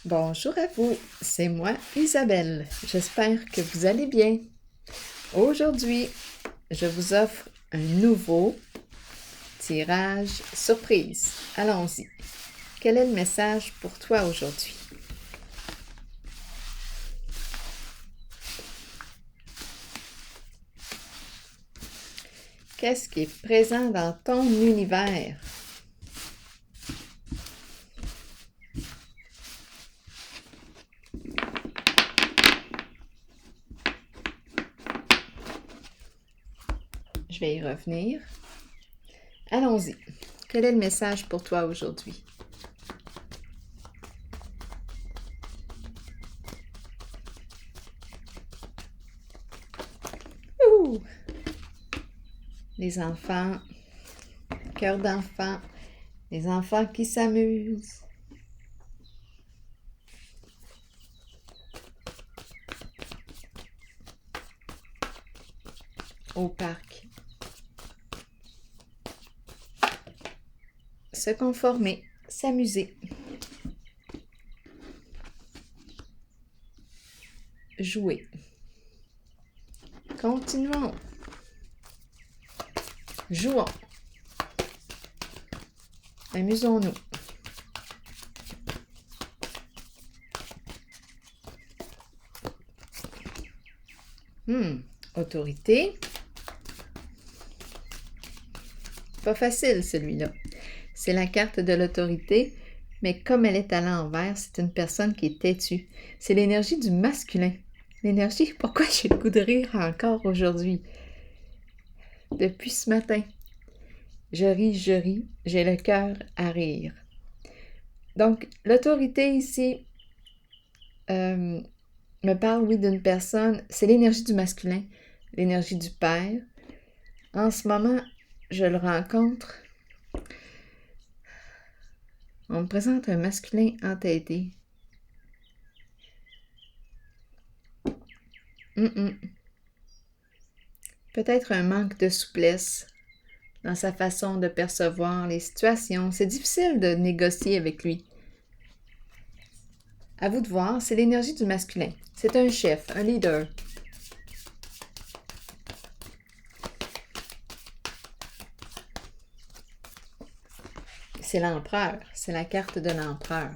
Bonjour à vous, c'est moi Isabelle. J'espère que vous allez bien. Aujourd'hui, je vous offre un nouveau tirage surprise. Allons-y. Quel est le message pour toi aujourd'hui? Qu'est-ce qui est présent dans ton univers? Je vais y revenir. Allons-y. Quel est le message pour toi aujourd'hui? Ouh! Les enfants, cœur d'enfant, les enfants qui s'amusent. Au parc. Se conformer, s'amuser. Jouer. Continuons. Jouons. Amusons-nous. Autorité. Pas facile celui-là. C'est la carte de l'autorité, mais comme elle est à l'envers, c'est une personne qui est têtue. C'est l'énergie du masculin. L'énergie, pourquoi j'ai le goût de rire encore aujourd'hui? Depuis ce matin. Je ris, j'ai le cœur à rire. Donc, l'autorité ici me parle, oui, d'une personne, c'est l'énergie du masculin, l'énergie du père. En ce moment, je le rencontre. On me présente un masculin entêté. Peut-être un manque de souplesse dans sa façon de percevoir les situations. C'est difficile de négocier avec lui. À vous de voir, c'est l'énergie du masculin. C'est un chef, un leader. C'est l'empereur, c'est la carte de l'empereur.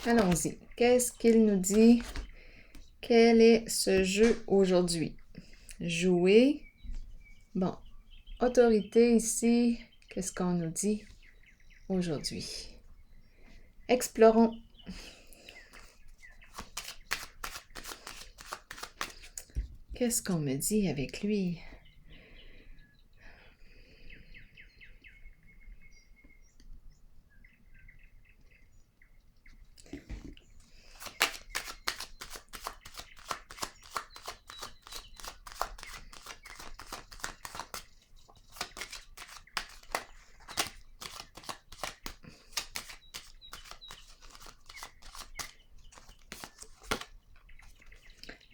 Allons-y. Qu'est-ce qu'il nous dit? Quel est ce jeu aujourd'hui? Jouer. Bon. Autorité ici. Qu'est-ce qu'on nous dit aujourd'hui? Explorons. Qu'est-ce qu'on me dit avec lui?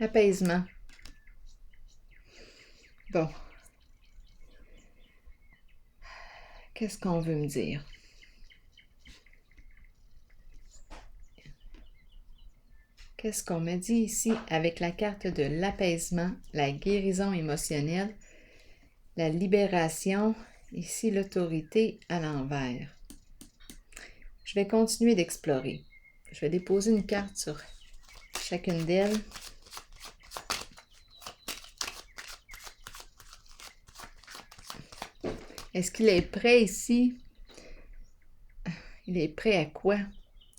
Apaisement. Bon. Qu'est-ce qu'on veut me dire? Qu'est-ce qu'on me dit ici avec la carte de l'apaisement, la guérison émotionnelle, la libération, ici l'autorité à l'envers. Je vais continuer d'explorer. Je vais déposer une carte sur chacune d'elles. Est-ce qu'il est prêt ici? Il est prêt à quoi?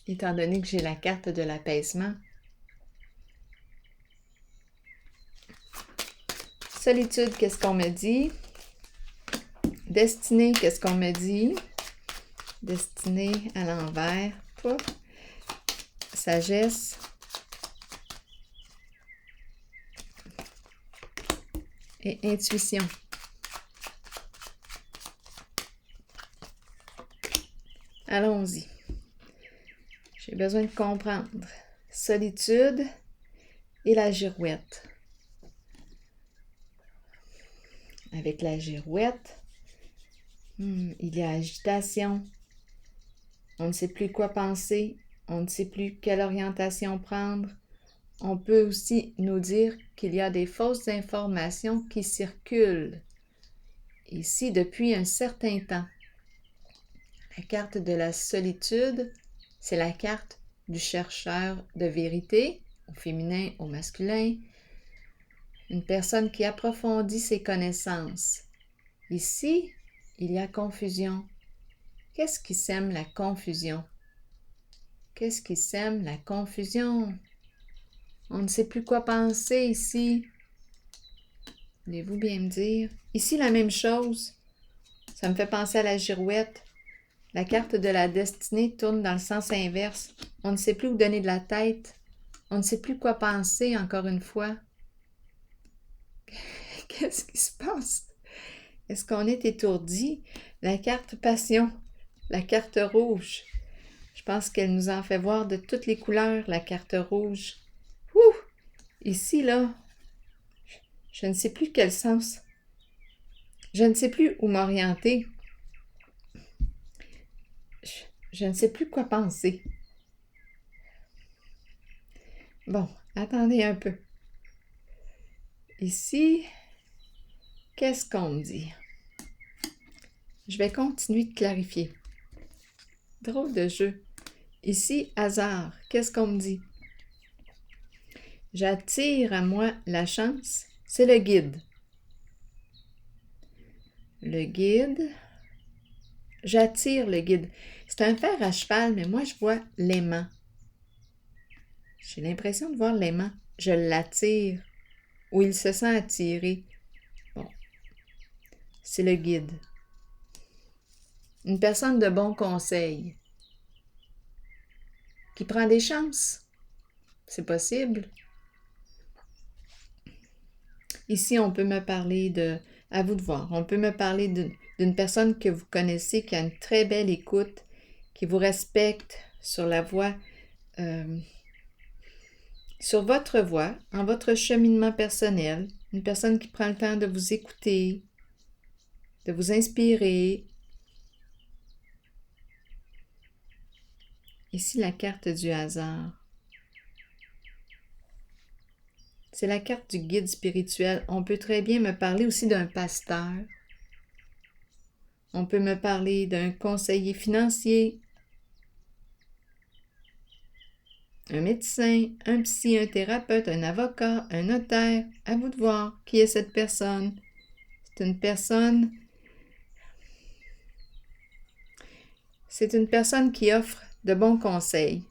Étant donné que j'ai la carte de l'apaisement. Solitude, qu'est-ce qu'on me dit? Destinée, qu'est-ce qu'on me dit? Destinée à l'envers. Pouf. Sagesse. Et intuition. Allons-y. J'ai besoin de comprendre. Solitude et la girouette. Avec la girouette, il y a agitation. On ne sait plus quoi penser. On ne sait plus quelle orientation prendre. On peut aussi nous dire qu'il y a des fausses informations qui circulent ici depuis un certain temps. La carte de la solitude, c'est la carte du chercheur de vérité, au féminin, au masculin, une personne qui approfondit ses connaissances. Ici, il y a confusion. Qu'est-ce qui sème la confusion? Qu'est-ce qui sème la confusion? On ne sait plus quoi penser ici. Voulez-vous bien me dire? Ici, la même chose. Ça me fait penser à la girouette. La carte de la destinée tourne dans le sens inverse. On ne sait plus où donner de la tête. On ne sait plus quoi penser, encore une fois. Qu'est-ce qui se passe? Est-ce qu'on est étourdi? La carte passion, la carte rouge. Je pense qu'elle nous en fait voir de toutes les couleurs, la carte rouge. Ouh! Ici, là, je ne sais plus quel sens. Je ne sais plus où m'orienter. Je ne sais plus quoi penser. Bon, attendez un peu. Ici, qu'est-ce qu'on me dit? Je vais continuer de clarifier. Drôle de jeu. Ici, hasard. Qu'est-ce qu'on me dit? J'attire à moi la chance. C'est le guide. Le guide. J'attire le guide. C'est un fer à cheval, mais moi, je vois l'aimant. J'ai l'impression de voir l'aimant. Je l'attire. Ou il se sent attiré. Bon. C'est le guide. Une personne de bon conseil. Qui prend des chances. C'est possible. Ici, on peut me parler de... À vous de voir. On peut me parler d'une personne que vous connaissez, qui a une très belle écoute, qui vous respecte sur la voie, sur votre voie, en votre cheminement personnel. Une personne qui prend le temps de vous écouter, de vous inspirer. Ici, la carte du hasard. C'est la carte du guide spirituel. On peut très bien me parler aussi d'un pasteur. On peut me parler d'un conseiller financier, un médecin, un psy, un thérapeute, un avocat, un notaire. À vous de voir qui est cette personne. C'est une personne qui offre de bons conseils.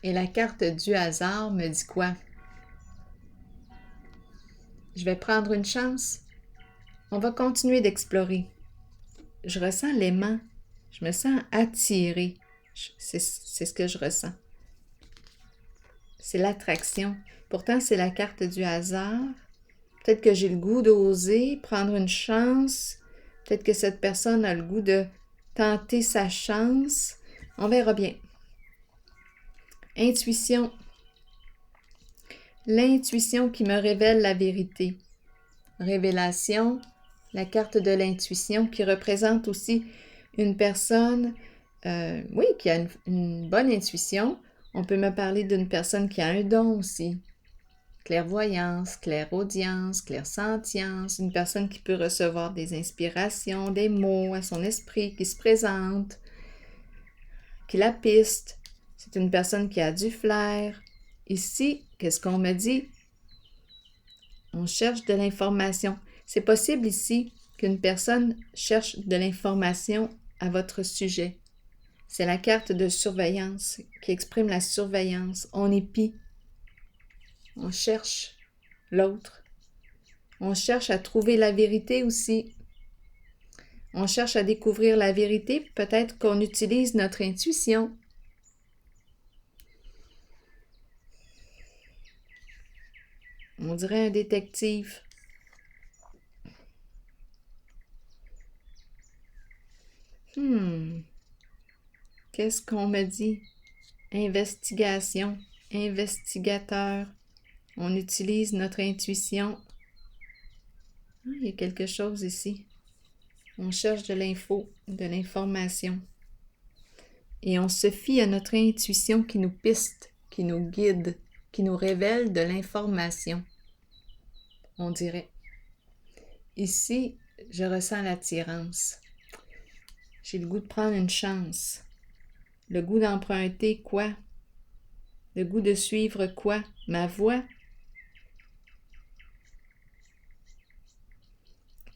Et la carte du hasard me dit quoi? Je vais prendre une chance. On va continuer d'explorer. Je ressens l'aimant. Je me sens attirée. C'est ce que je ressens. C'est l'attraction. Pourtant, c'est la carte du hasard. Peut-être que j'ai le goût d'oser prendre une chance. Peut-être que cette personne a le goût de tenter sa chance. On verra bien. Intuition. L'intuition qui me révèle la vérité. Révélation, la carte de l'intuition qui représente aussi une personne, qui a une bonne intuition. On peut me parler d'une personne qui a un don aussi. Clairvoyance, clairaudience, clairsentience, une personne qui peut recevoir des inspirations, des mots à son esprit qui se présentent, qui la piste. C'est une personne qui a du flair. Ici, qu'est-ce qu'on me dit? On cherche de l'information. C'est possible ici qu'une personne cherche de l'information à votre sujet. C'est la carte de surveillance qui exprime la surveillance. On épie. On cherche l'autre. On cherche à trouver la vérité aussi. On cherche à découvrir la vérité. Peut-être qu'on utilise notre intuition. On dirait un détective. Qu'est-ce qu'on me dit? Investigation, investigateur. On utilise notre intuition. Ah, il y a quelque chose ici. On cherche de l'info, de l'information. Et on se fie à notre intuition qui nous piste, qui nous guide, qui nous révèle de l'information. On dirait. Ici, je ressens l'attirance. J'ai le goût de prendre une chance. Le goût d'emprunter quoi? Le goût de suivre quoi? Ma voie?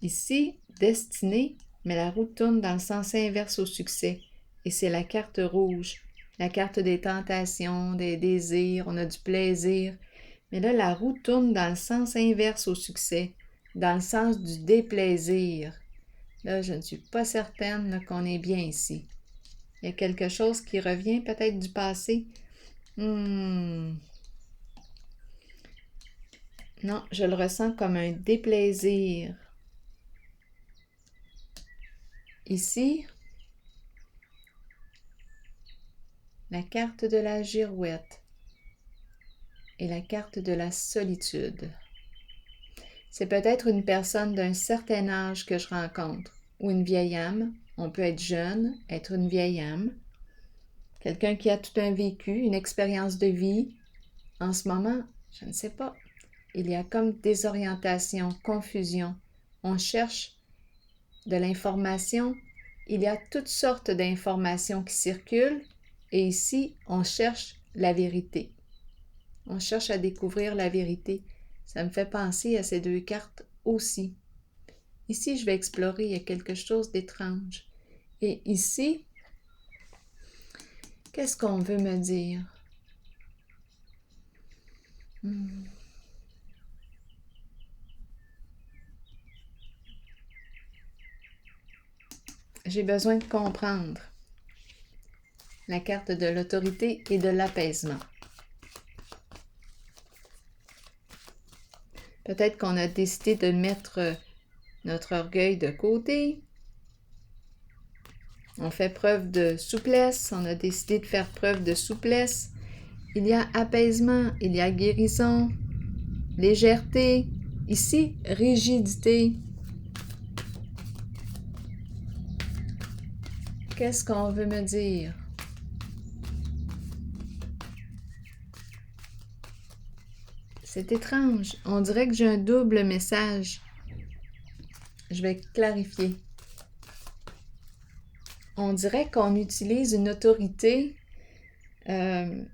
Ici, destinée, mais la roue tourne dans le sens inverse au succès. Et c'est la carte rouge, la carte des tentations, des désirs, on a du plaisir. Mais là, la roue tourne dans le sens inverse au succès, dans le sens du déplaisir. Là, je ne suis pas certaine qu'on est bien ici. Il y a quelque chose qui revient peut-être du passé. Non, je le ressens comme un déplaisir. Ici, la carte de la girouette et la carte de la solitude. C'est peut-être une personne d'un certain âge que je rencontre, ou une vieille âme. On peut être jeune, être une vieille âme. Quelqu'un qui a tout un vécu, une expérience de vie. En ce moment, je ne sais pas. Il y a comme désorientation, confusion. On cherche de l'information. Il y a toutes sortes d'informations qui circulent. Et ici, on cherche la vérité. On cherche à découvrir la vérité. Ça me fait penser à ces deux cartes aussi. Ici, je vais explorer, il y a quelque chose d'étrange. Et ici, qu'est-ce qu'on veut me dire? J'ai besoin de comprendre. La carte de l'autorité et de l'apaisement. Peut-être qu'on a décidé de mettre notre orgueil de côté. On fait preuve de souplesse. On a décidé de faire preuve de souplesse. Il y a apaisement, il y a guérison, légèreté. Ici, rigidité. Qu'est-ce qu'on veut me dire? C'est étrange. On dirait que j'ai un double message. Je vais clarifier. On dirait qu'on utilise une autorité. Je ne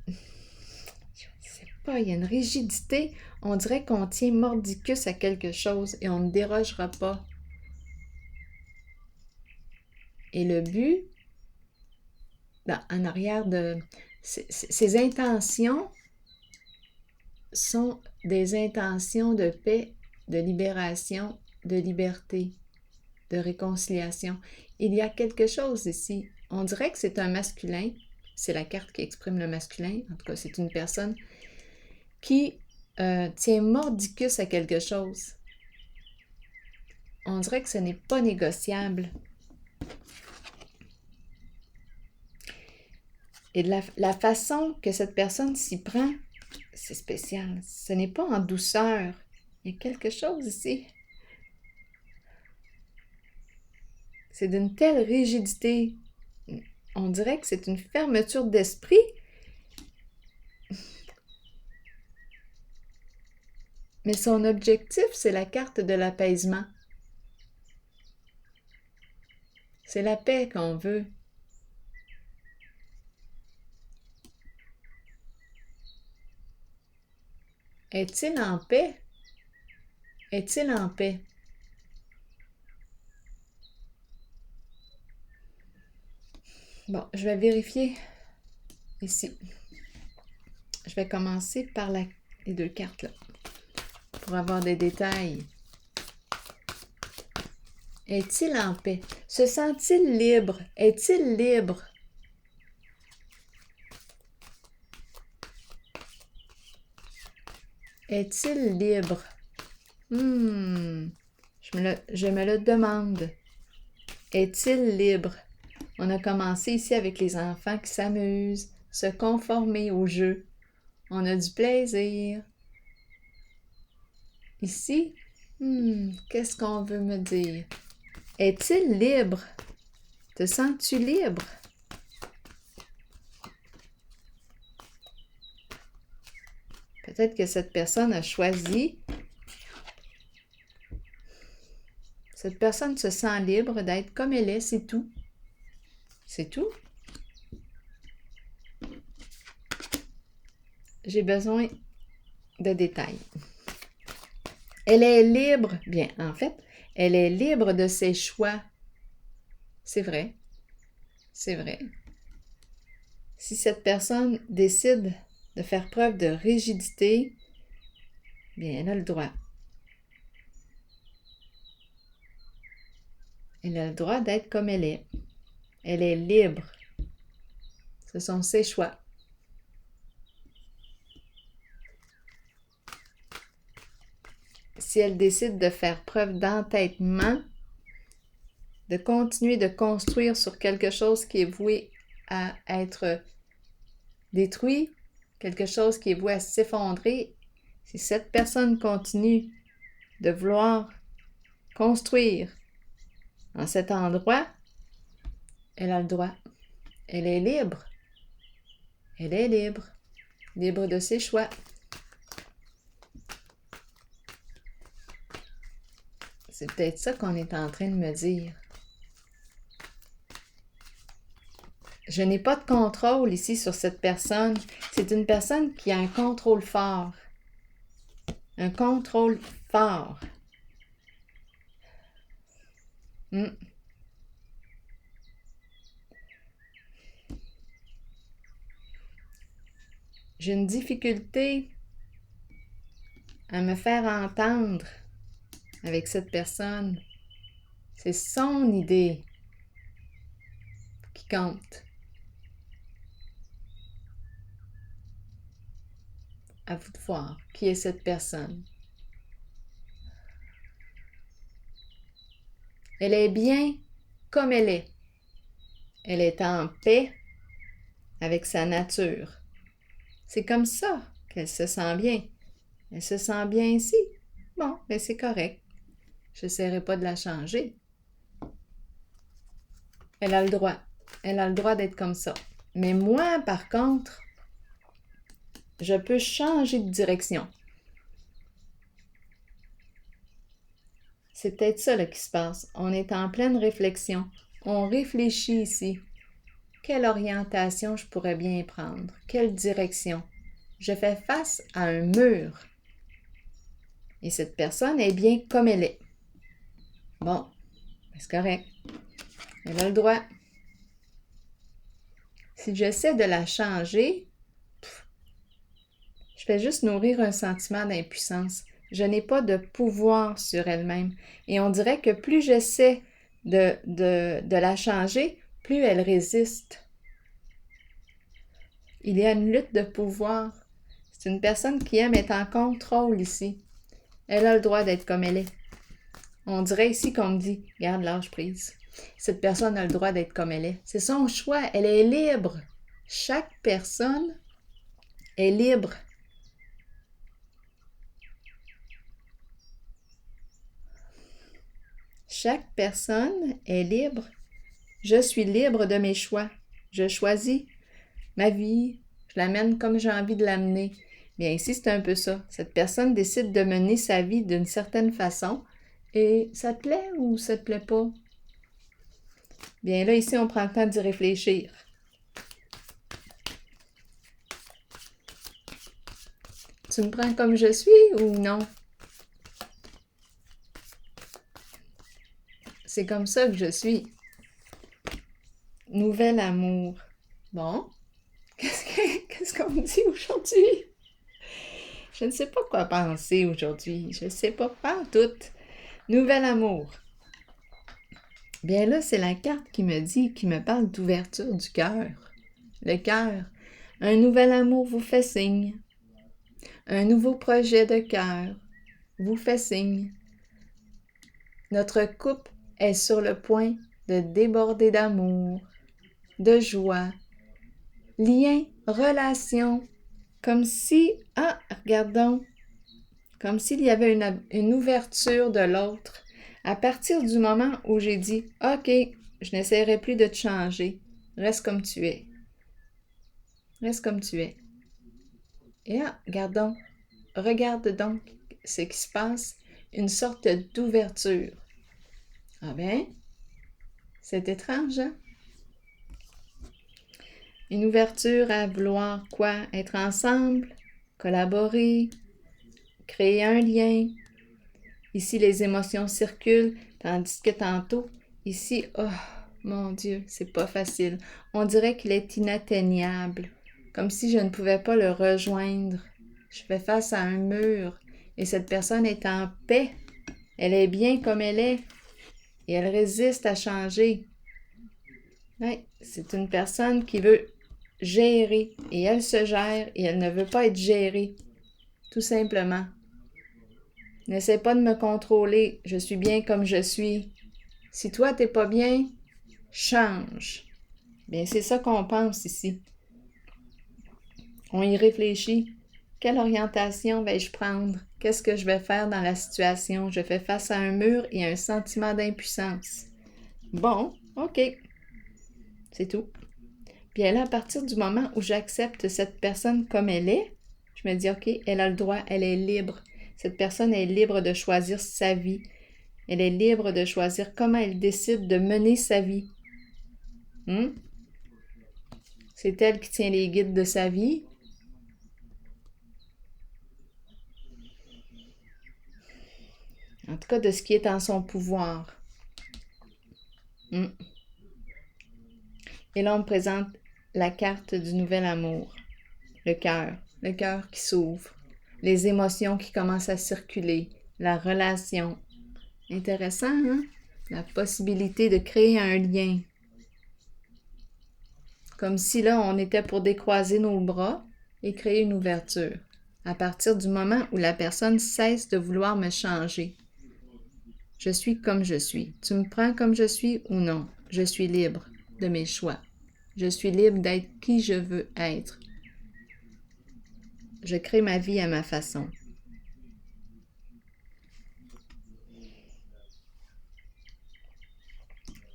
sais pas, il y a une rigidité. On dirait qu'on tient mordicus à quelque chose et on ne dérogera pas. Et le but, en arrière de ces intentions, sont des intentions de paix, de libération, de liberté, de réconciliation. Il y a quelque chose ici. On dirait que c'est un masculin. C'est la carte qui exprime le masculin. En tout cas, c'est une personne qui tient mordicus à quelque chose. On dirait que ce n'est pas négociable. Et de la façon que cette personne s'y prend, c'est spécial. Ce n'est pas en douceur. Il y a quelque chose ici. C'est d'une telle rigidité. On dirait que c'est une fermeture d'esprit. Mais son objectif, c'est la carte de l'apaisement. C'est la paix qu'on veut. Est-il en paix? Est-il en paix? Bon, je vais vérifier ici. Je vais commencer par les deux cartes là, pour avoir des détails. Est-il en paix? Se sent-il libre? Est-il libre? Est-il libre? Je me le demande. Est-il libre? On a commencé ici avec les enfants qui s'amusent, se conformer au jeu. On a du plaisir. Ici, qu'est-ce qu'on veut me dire? Est-il libre? Te sens-tu libre? Peut-être que cette personne a choisi. Cette personne se sent libre d'être comme elle est, c'est tout. C'est tout. J'ai besoin de détails. Elle est libre. Bien, en fait, elle est libre de ses choix. C'est vrai. C'est vrai. Si cette personne décide de faire preuve de rigidité, bien, elle a le droit. Elle a le droit d'être comme elle est. Elle est libre. Ce sont ses choix. Si elle décide de faire preuve d'entêtement, de continuer de construire sur quelque chose qui est voué à être détruit, quelque chose qui est voué à s'effondrer, si cette personne continue de vouloir construire en cet endroit, elle a le droit. Elle est libre. Elle est libre. Libre de ses choix. C'est peut-être ça qu'on est en train de me dire. Je n'ai pas de contrôle ici sur cette personne. C'est une personne qui a un contrôle fort. Un contrôle fort. J'ai une difficulté à me faire entendre avec cette personne. C'est son idée qui compte. À vous de voir qui est cette personne. Elle est bien comme elle est. Elle est en paix avec sa nature. C'est comme ça qu'elle se sent bien. Elle se sent bien ici. Bon, ben c'est correct. Je n'essaierai pas de la changer. Elle a le droit. Elle a le droit d'être comme ça. Mais moi, par contre, je peux changer de direction. C'est peut-être ça là, qui se passe. On est en pleine réflexion. On réfléchit ici. Quelle orientation je pourrais bien prendre? Quelle direction? Je fais face à un mur. Et cette personne est bien comme elle est. Bon, c'est correct. Elle a le droit. Si j'essaie de la changer, je fais juste nourrir un sentiment d'impuissance. Je n'ai pas de pouvoir sur elle-même. Et on dirait que plus j'essaie de la changer, plus elle résiste. Il y a une lutte de pouvoir. C'est une personne qui aime être en contrôle ici. Elle a le droit d'être comme elle est. On dirait ici qu'on me dit, garde lâche prise. Cette personne a le droit d'être comme elle est. C'est son choix. Elle est libre. Chaque personne est libre. Chaque personne est libre. Je suis libre de mes choix. Je choisis ma vie. Je l'amène comme j'ai envie de l'amener. Bien, ici, c'est un peu ça. Cette personne décide de mener sa vie d'une certaine façon. Et ça te plaît ou ça te plaît pas? Bien, là, ici, on prend le temps d'y réfléchir. Tu me prends comme je suis ou non? C'est comme ça que je suis. Nouvel amour. Bon, qu'est-ce qu'on me dit aujourd'hui? Je ne sais pas quoi penser aujourd'hui. Je ne sais pas tout. Nouvel amour. Bien là, c'est la carte qui me parle d'ouverture du cœur. Le cœur. Un nouvel amour vous fait signe. Un nouveau projet de cœur vous fait signe. Notre couple est sur le point de déborder d'amour. de joie, lien, relation, comme si, regardons, comme s'il y avait une ouverture de l'autre. À partir du moment où j'ai dit « OK, je n'essaierai plus de te changer, reste comme tu es. Reste comme tu es. » Et regarde donc ce qui se passe, une sorte d'ouverture. Ah ben, c'est étrange, hein? Une ouverture à vouloir quoi? Être ensemble, collaborer, créer un lien. Ici, les émotions circulent, tandis que tantôt, ici, oh mon Dieu, c'est pas facile. On dirait qu'il est inatteignable, comme si je ne pouvais pas le rejoindre. Je fais face à un mur et cette personne est en paix. Elle est bien comme elle est et elle résiste à changer. Oui, c'est une personne qui veut gérer et elle se gère et elle ne veut pas être gérée, tout simplement. N'essaie pas de me contrôler, je suis bien comme je suis. Si toi, t'es pas bien, change. Bien, c'est ça qu'on pense ici. On y réfléchit. Quelle orientation vais-je prendre? Qu'est-ce que je vais faire dans la situation? Je fais face à un mur et à un sentiment d'impuissance. Bon, OK. C'est tout. Bien là, à partir du moment où j'accepte cette personne comme elle est, je me dis, OK, elle a le droit, elle est libre. Cette personne est libre de choisir sa vie. Elle est libre de choisir comment elle décide de mener sa vie. C'est elle qui tient les guides de sa vie. En tout cas, de ce qui est en son pouvoir. Et là, on me présente la carte du nouvel amour. Le cœur qui s'ouvre, les émotions qui commencent à circuler, la relation. Intéressant, hein? La possibilité de créer un lien. Comme si là, on était pour décroiser nos bras et créer une ouverture. À partir du moment où la personne cesse de vouloir me changer. Je suis comme je suis. Tu me prends comme je suis ou non? Je suis libre de mes choix. Je suis libre d'être qui je veux être. Je crée ma vie à ma façon.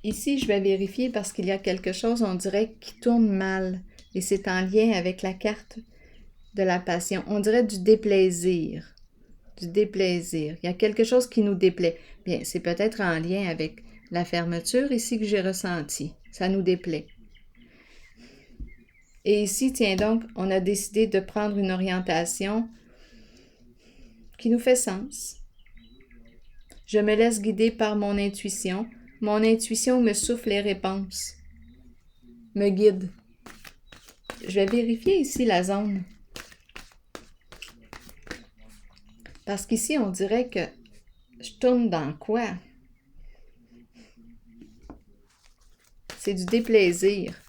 Ici, je vais vérifier parce qu'il y a quelque chose, on dirait, qui tourne mal. Et c'est en lien avec la carte de la passion. On dirait du déplaisir. Du déplaisir. Il y a quelque chose qui nous déplaît. Bien, c'est peut-être en lien avec la fermeture ici que j'ai ressenti. Ça nous déplaît. Et ici, tiens donc, on a décidé de prendre une orientation qui nous fait sens. Je me laisse guider par mon intuition. Mon intuition me souffle les réponses, me guide. Je vais vérifier ici la zone. Parce qu'ici, on dirait que je tourne dans quoi? C'est du déplaisir.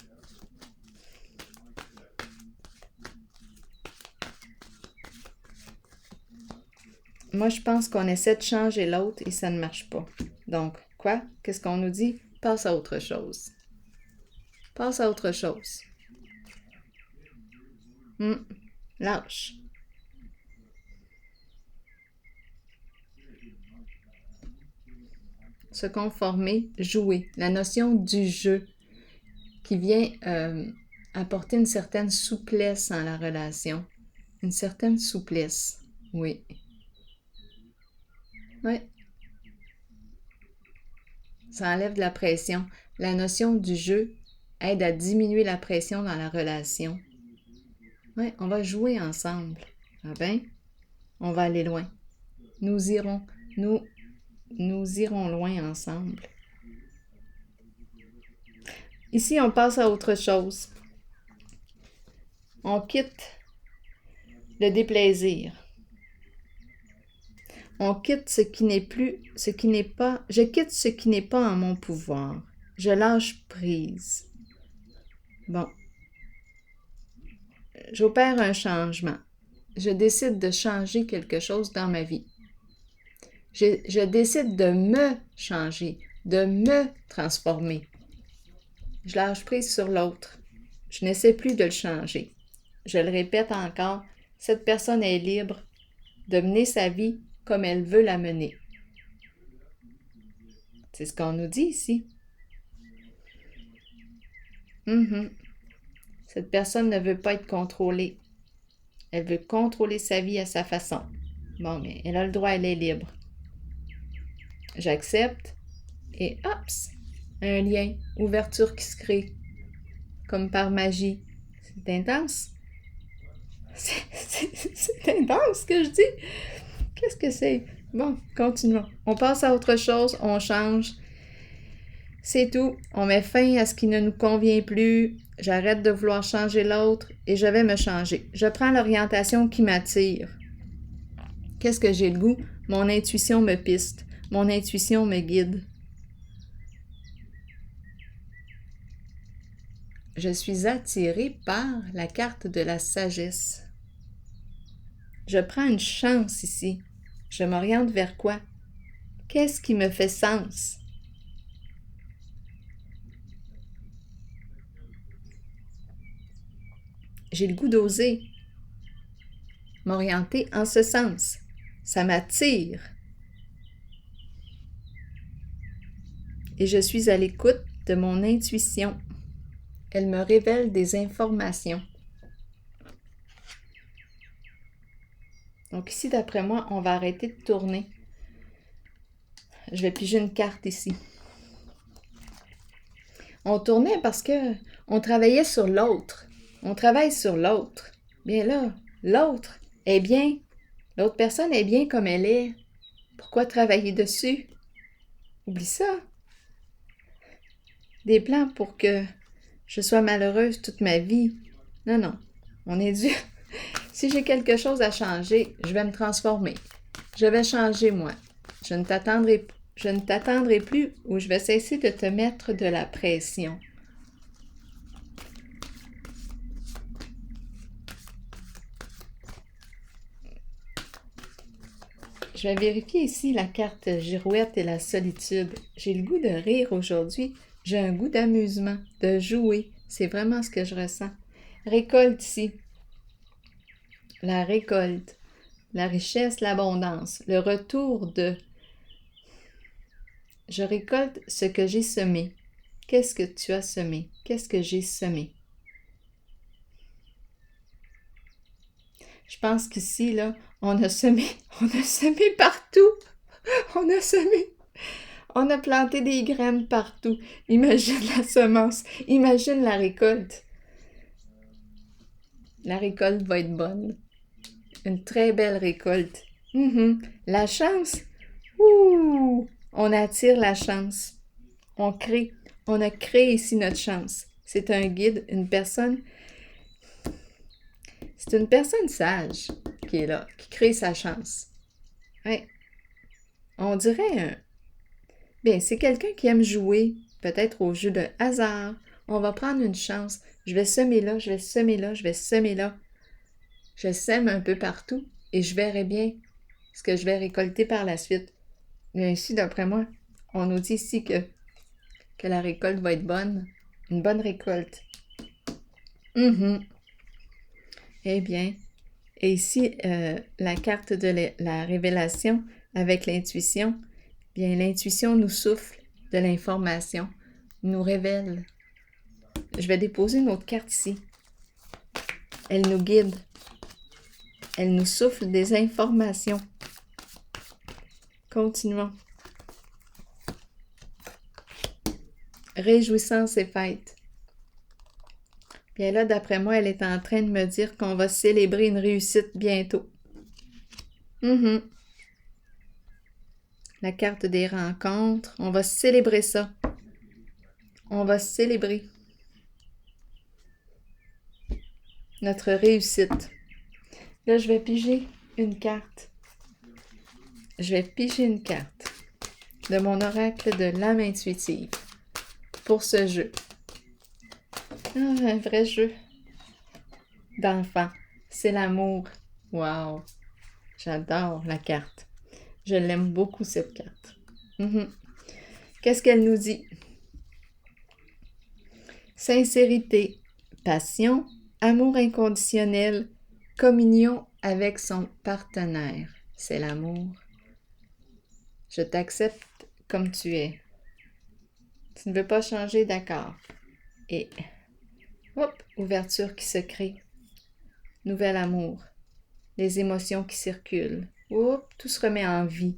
Moi, je pense qu'on essaie de changer l'autre et ça ne marche pas. Donc, quoi? Qu'est-ce qu'on nous dit? Passe à autre chose. Passe à autre chose. Lâche. Se conformer, jouer. La notion du jeu qui vient apporter une certaine souplesse dans la relation. Une certaine souplesse, oui. Oui. Ça enlève de la pression. La notion du jeu aide à diminuer la pression dans la relation. Oui, on va jouer ensemble. Ah ben, on va aller loin. Nous irons loin ensemble. Ici, on passe à autre chose. On quitte le déplaisir. On quitte ce qui n'est pas, je quitte ce qui n'est pas en mon pouvoir. Je lâche prise. Bon. J'opère un changement. Je décide de changer quelque chose dans ma vie. Je décide de me changer, de me transformer. Je lâche prise sur l'autre. Je n'essaie plus de le changer. Je le répète encore, cette personne est libre de mener sa vie comme elle veut la mener. C'est ce qu'on nous dit ici. Cette personne ne veut pas être contrôlée. Elle veut contrôler sa vie à sa façon. Bon, mais elle a le droit, elle est libre. J'accepte et hops, un lien, ouverture qui se crée, comme par magie. C'est intense. C'est intense ce que je dis. Qu'est-ce que c'est? Bon, continuons. On passe à autre chose, on change. C'est tout. On met fin à ce qui ne nous convient plus. J'arrête de vouloir changer l'autre et je vais me changer. Je prends l'orientation qui m'attire. Qu'est-ce que j'ai le goût? Mon intuition me piste. Mon intuition me guide. Je suis attirée par la carte de la sagesse. Je prends une chance ici. Je m'oriente vers quoi? Qu'est-ce qui me fait sens? J'ai le goût d'oser m'orienter en ce sens. Ça m'attire. Et je suis à l'écoute de mon intuition. Elle me révèle des informations. Donc ici, d'après moi, on va arrêter de tourner. Je vais piger une carte ici. On tournait parce que on travaillait sur l'autre. On travaille sur l'autre. Bien là, l'autre est bien. L'autre personne est bien comme elle est. Pourquoi travailler dessus? Oublie ça. Des plans pour que je sois malheureuse toute ma vie. Non, non. On est dû. Si j'ai quelque chose à changer, je vais me transformer. Je vais changer moi. Je ne t'attendrai plus ou je vais cesser de te mettre de la pression. Je vais vérifier ici la carte girouette et la solitude. J'ai le goût de rire aujourd'hui. J'ai un goût d'amusement, de jouer. C'est vraiment ce que je ressens. Récolte ici. La récolte, la richesse, l'abondance, le retour de... Je récolte ce que j'ai semé. Qu'est-ce que tu as semé? Qu'est-ce que j'ai semé? Je pense qu'ici, là, on a semé partout. On a planté des graines partout. Imagine la semence, imagine la récolte. La récolte va être bonne. Une très belle récolte. La chance. Ouh! On attire la chance. On a créé ici notre chance. C'est un guide, une personne. C'est une personne sage qui est là, qui crée sa chance. Ouais. On dirait Bien, c'est quelqu'un qui aime jouer, peut-être au jeu de hasard. On va prendre une chance. Je vais semer là, je vais semer là, je vais semer là. Je sème un peu partout et je verrai bien ce que je vais récolter par la suite. Mais ici, d'après moi, on nous dit ici que la récolte va être bonne. Une bonne récolte. Eh bien, et ici, la carte de la révélation avec l'intuition, bien, l'intuition nous souffle de l'information, nous révèle. Je vais déposer une autre carte ici. Elle nous guide. Elle nous souffle des informations. Continuons. Réjouissance et fête. Bien là, d'après moi, elle est en train de me dire qu'on va célébrer une réussite bientôt. La carte des rencontres. On va célébrer ça. On va célébrer notre réussite. Là, je vais piger une carte. Je vais piger une carte de mon oracle de l'âme intuitive pour ce jeu. Un vrai jeu d'enfant. C'est l'amour. Wow! J'adore la carte. Je l'aime beaucoup, cette carte. Qu'est-ce qu'elle nous dit? Sincérité, passion, amour inconditionnel, communion avec son partenaire. C'est l'amour. Je t'accepte comme tu es. Tu ne veux pas changer, d'accord. Et hop, ouverture qui se crée. Nouvel amour. Les émotions qui circulent. Hop, tout se remet en vie.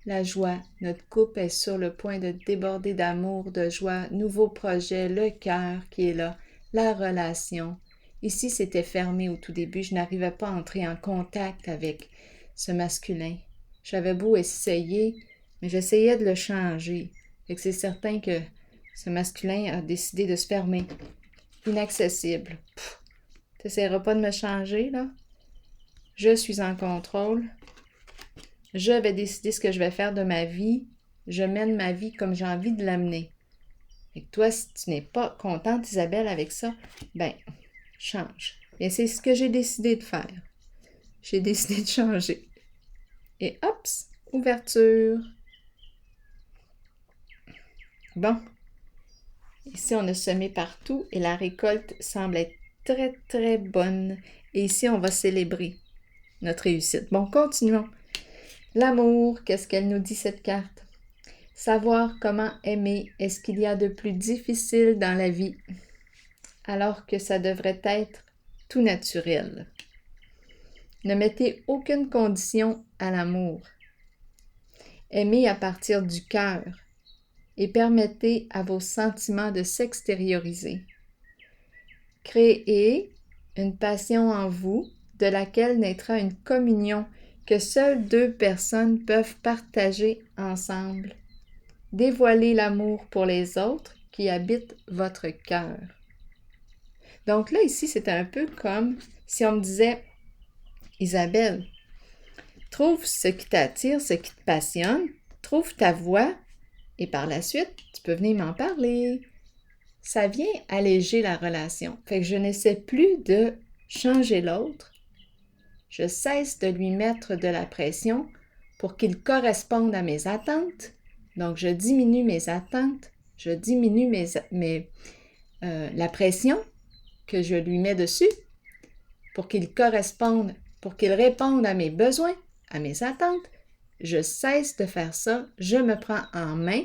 La joie. Notre couple est sur le point de déborder d'amour, de joie. Nouveau projet, le cœur qui est là. La relation. Ici, c'était fermé au tout début. Je n'arrivais pas à entrer en contact avec ce masculin. J'avais beau essayer, mais j'essayais de le changer. Fait que c'est certain que ce masculin a décidé de se fermer. Inaccessible. Tu n'essaieras pas de me changer, là? Je suis en contrôle. Je vais décider ce que je vais faire de ma vie. Je mène ma vie comme j'ai envie de l'amener. Et toi, si tu n'es pas contente, Isabelle, avec ça, ben, change. Et c'est ce que j'ai décidé de faire. J'ai décidé de changer. Et hop, ouverture. Bon. Ici, on a semé partout et la récolte semble être très, très bonne. Et ici, on va célébrer notre réussite. Bon, continuons. L'amour, qu'est-ce qu'elle nous dit, cette carte? Savoir comment aimer est ce qu'il y a de plus difficile dans la vie, alors que ça devrait être tout naturel. Ne mettez aucune condition à l'amour. Aimez à partir du cœur et permettez à vos sentiments de s'extérioriser. Créez une passion en vous de laquelle naîtra une communion que seules deux personnes peuvent partager ensemble. Dévoilez l'amour pour les autres qui habitent votre cœur. Donc là, ici, c'est un peu comme si on me disait, Isabelle, trouve ce qui t'attire, ce qui te passionne, trouve ta voie et par la suite, tu peux venir m'en parler. Ça vient alléger la relation. Fait que je n'essaie plus de changer l'autre. Je cesse de lui mettre de la pression pour qu'il corresponde à mes attentes. Donc, je diminue mes attentes, je diminue la pression que je lui mets dessus pour qu'il corresponde, pour qu'il réponde à mes besoins, à mes attentes. Je cesse de faire ça, je me prends en main,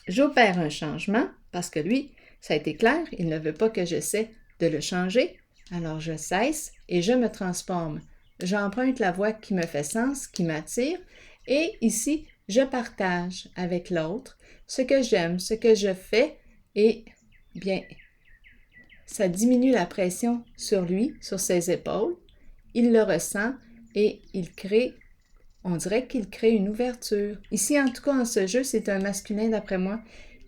j'opère un changement parce que lui, ça a été clair, il ne veut pas que j'essaie de le changer. Alors je cesse et je me transforme. J'emprunte la voie qui me fait sens, qui m'attire et ici, je partage avec l'autre ce que j'aime, ce que je fais et bien, ça diminue la pression sur lui, sur ses épaules. Il le ressent et on dirait qu'il crée une ouverture. Ici, en tout cas, en ce jeu, c'est un masculin, d'après moi,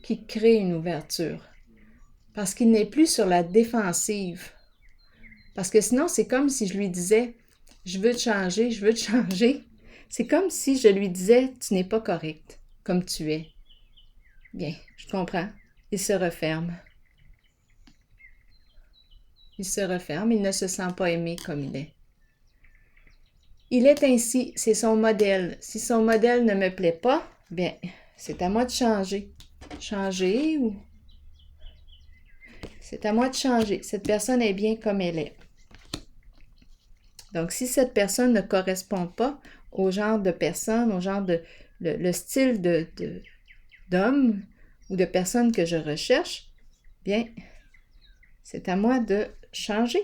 qui crée une ouverture. Parce qu'il n'est plus sur la défensive. Parce que sinon, c'est comme si je lui disais « Je veux te changer, je veux te changer ». C'est comme si je lui disais « Tu n'es pas correct, comme tu es ». Bien, je comprends. Il se referme. Il se referme, il ne se sent pas aimé comme il est. Il est ainsi, c'est son modèle. Si son modèle ne me plaît pas, bien, c'est à moi de changer. Changer ou... C'est à moi de changer. Cette personne est bien comme elle est. Donc, si cette personne ne correspond pas au genre de personne, au genre de... le style d'homme ou de personne que je recherche, bien, c'est à moi de changer.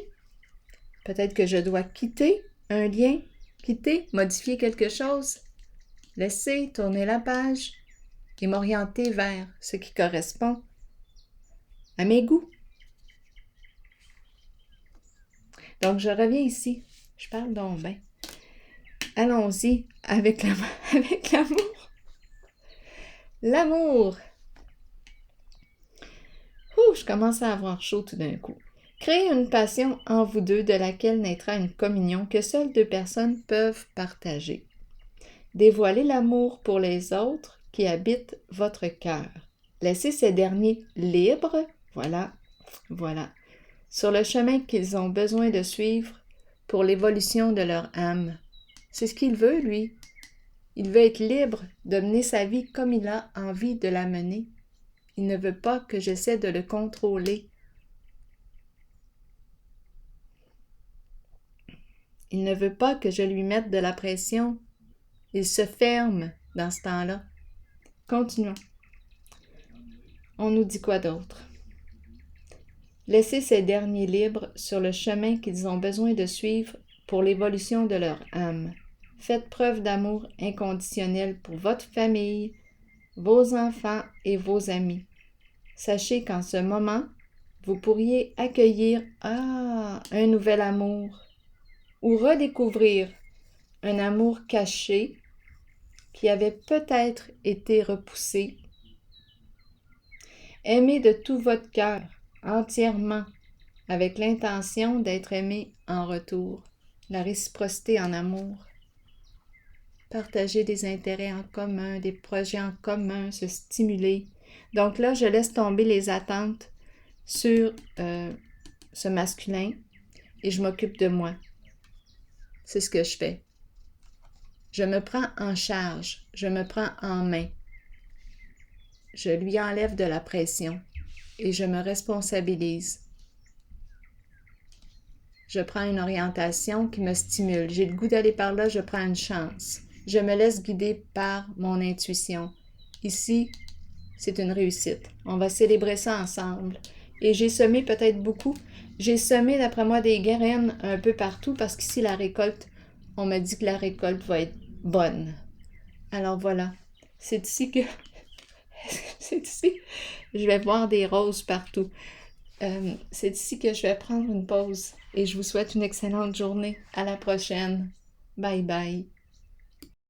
Peut-être que je dois quitter un lien, modifier quelque chose, laisser tourner la page et m'orienter vers ce qui correspond à mes goûts. Donc, je reviens ici. Je parle donc bien. Allons-y avec l'amour. L'amour. Je commence à avoir chaud tout d'un coup. Créez une passion en vous deux de laquelle naîtra une communion que seules deux personnes peuvent partager. Dévoilez l'amour pour les autres qui habitent votre cœur. Laissez ces derniers libres, voilà, sur le chemin qu'ils ont besoin de suivre pour l'évolution de leur âme. C'est ce qu'il veut, lui. Il veut être libre de mener sa vie comme il a envie de la mener. Il ne veut pas que j'essaie de le contrôler. Il ne veut pas que je lui mette de la pression. Il se ferme dans ce temps-là. Continuons. On nous dit quoi d'autre? Laissez ces derniers libres sur le chemin qu'ils ont besoin de suivre pour l'évolution de leur âme. Faites preuve d'amour inconditionnel pour votre famille, vos enfants et vos amis. Sachez qu'en ce moment, vous pourriez accueillir un nouvel amour ou redécouvrir un amour caché qui avait peut-être été repoussé. Aimez de tout votre cœur, entièrement, avec l'intention d'être aimé en retour. La réciprocité en amour. Partager des intérêts en commun, des projets en commun, se stimuler. Donc là, je laisse tomber les attentes sur ce masculin et je m'occupe de moi. C'est ce que je fais. Je me prends en charge, je me prends en main. Je lui enlève de la pression et je me responsabilise. Je prends une orientation qui me stimule. J'ai le goût d'aller par là, je prends une chance. Je me laisse guider par mon intuition. Ici, c'est une réussite. On va célébrer ça ensemble. Et j'ai semé peut-être beaucoup. J'ai semé, d'après moi, des graines un peu partout parce qu'ici, la récolte, on m'a dit que la récolte va être bonne. Alors voilà, c'est ici que... c'est ici, je vais voir des roses partout. C'est ici que je vais prendre une pause et je vous souhaite une excellente journée. À la prochaine. Bye bye.